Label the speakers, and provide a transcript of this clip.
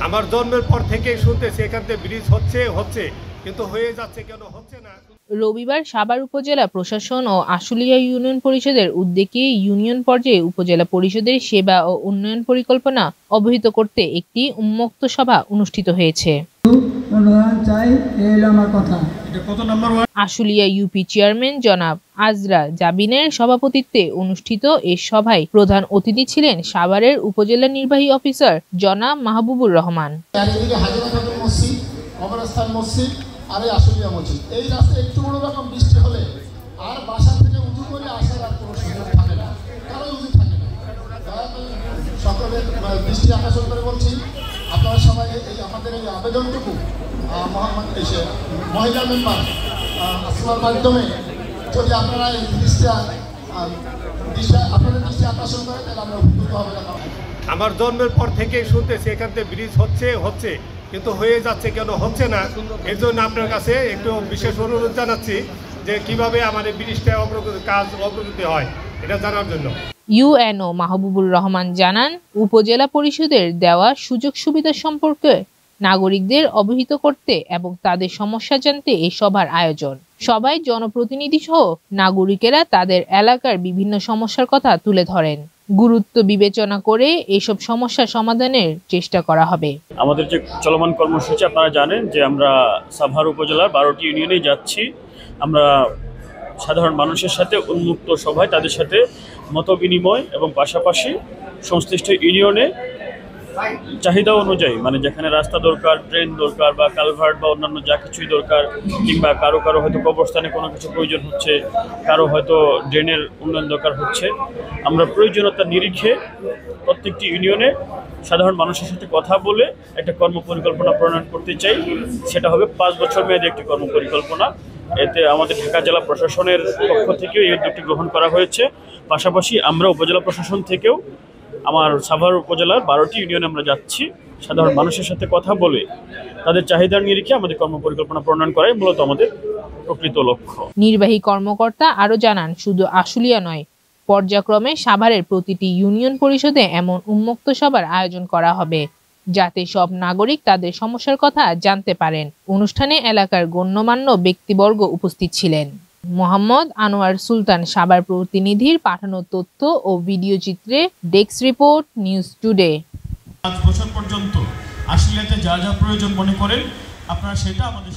Speaker 1: আমার জন্মের পর থেকেই শুনতেছি এখান থেকে ব্রিজ হচ্ছে কিন্তু হয়ে যাচ্ছে কেন হচ্ছে না।
Speaker 2: রবিবার সাভার উপজেলা প্রশাসন ও আশুলিয়া ইউনিয়ন পরিষদের উদ্যোগে ইউনিয়ন পর্যায়ে উপজেলা পরিষদের সেবা ও উন্নয়ন পরিকল্পনা অবহিত করতে একটি উন্মুক্ত সভা অনুষ্ঠিত হয়েছে। আশুলিয়া ইউপি চেয়ারম্যান জনাব আজরা জাবিনের সভাপতিত্বে অনুষ্ঠিত এই সভায় প্রধান অতিথি ছিলেন সাভারের উপজেলা নির্বাহী অফিসার জনাব মাহবুবুর রহমান।
Speaker 3: আর এই আশুলিয়া মসজিদ এই রাস্তায় একটু বড় রকম বৃষ্টি হলে আর বাসা থেকে উঁচু করে আসার আর কোনো সুযোগ থাকে না, কারো উঁচু থাকে না। সকলের দৃষ্টি আকর্ষণ করে বলছি, আপনারা সবাই এই আমাদের এই আবেদনটুকু মহিলা মেম্বার আসমার মাধ্যমে যদি আপনারা এই আপনাদের দৃষ্টি আকর্ষণ করে তাহলে আমরা উপকৃত হবে না।
Speaker 1: আমার জন্মের পর থেকেই শুনতেছি এখান থেকে ব্রিজ হচ্ছে কিন্তু হয়ে যাচ্ছে কেন হচ্ছে না। এর জন্য আপনার কাছে একটু বিশেষ অনুরোধ জানাচ্ছি যে কিভাবে আমার এই ব্রিজটা অগ্রগতি হয় এটা জানার জন্য।
Speaker 2: ইউএনও মাহবুবুর রহমান জানান, উপজেলা পরিষদের দেওয়া সুযোগ সুবিধা সম্পর্কে নাগরিকদের অবহিত করতে এবং তাদের সমস্যা জানতে এই সভার আয়োজন। সবাই জনপ্রতিনিধি সহ নাগরিকেরা তাদের এলাকার বিভিন্ন সমস্যার কথা তুলে ধরেন। গুরুত্ব বিবেচনা করে এইসব সমস্যা সমাধানের চেষ্টা করা হবে।
Speaker 4: আমাদের যে চলমান কর্মসূচি আপনারা জানেন যে আমরা সাভার উপজেলার 12টি ইউনিয়নে যাচ্ছি। আমরা সাধারণ মানুষের সাথে উন্মুক্ত সভায় তাদের সাথে মত বিনিময় এবং পাশাপাশি সংশ্লিষ্ট ইউনিয়নে চাহিদা অনুযায়ী, মানে যেখানে রাস্তা দরকার, ট্রেন দরকার বা কালভার্ট বা অন্যান্য যা কিছুই দরকার, কিংবা কারো হয়তো কবরস্থানে কোনো কিছু প্রয়োজন হচ্ছে, কারো হয়তো ড্রেনের উন্নয়ন দরকার হচ্ছে, আমরা প্রয়োজনীয়তার নিরিখে প্রত্যেকটি ইউনিয়নে সাধারণ মানুষের সাথে কথা বলে একটা কর্মপরিকল্পনা প্রণয়ন করতে চাই। সেটা হবে 5 বছর মেয়াদী একটি কর্মপরিকল্পনা। এতে আমাদের ঢাকা জেলা প্রশাসনের পক্ষ থেকেও এই উদ্যোগটি গ্রহণ করা হয়েছে। পাশাপাশি আমরা উপজেলা প্রশাসন থেকেও আমার সাভার উপজেলার 12টি ইউনিয়নে আমরা যাচ্ছি সাধারণ মানুষের সাথে কথা বলে তাদের চাহিদার নিরিখে আমাদের কর্মপরিকল্পনা প্রণয়ন করাই মূলত আমাদের প্রকৃত লক্ষ্য।
Speaker 2: নির্বাহী কর্মকর্তা আরও জানান, শুধু আশুলিয়া নয়, পর্যায়ক্রমে সাভারের প্রতিটি ইউনিয়ন পরিষদে এমন উন্মুক্ত সভার আয়োজন করা হবে যাতে সব নাগরিক তাদের সমস্যার কথা জানতে পারেন। অনুষ্ঠানে এলাকার গণ্যমান্য ব্যক্তিবর্গ উপস্থিত ছিলেন। মোহাম্মদ আনোয়ার সুলতান, সাভার প্রতিনিধির পাঠানো তথ্য ও ভিডিও চিত্রে ডেস্ক রিপোর্ট, নিউজ টুডে।
Speaker 5: 5 বছর পর্যন্ত আশুলিয়াতে যা যা প্রয়োজন মনে করেন আপনারা সেটা আমাদের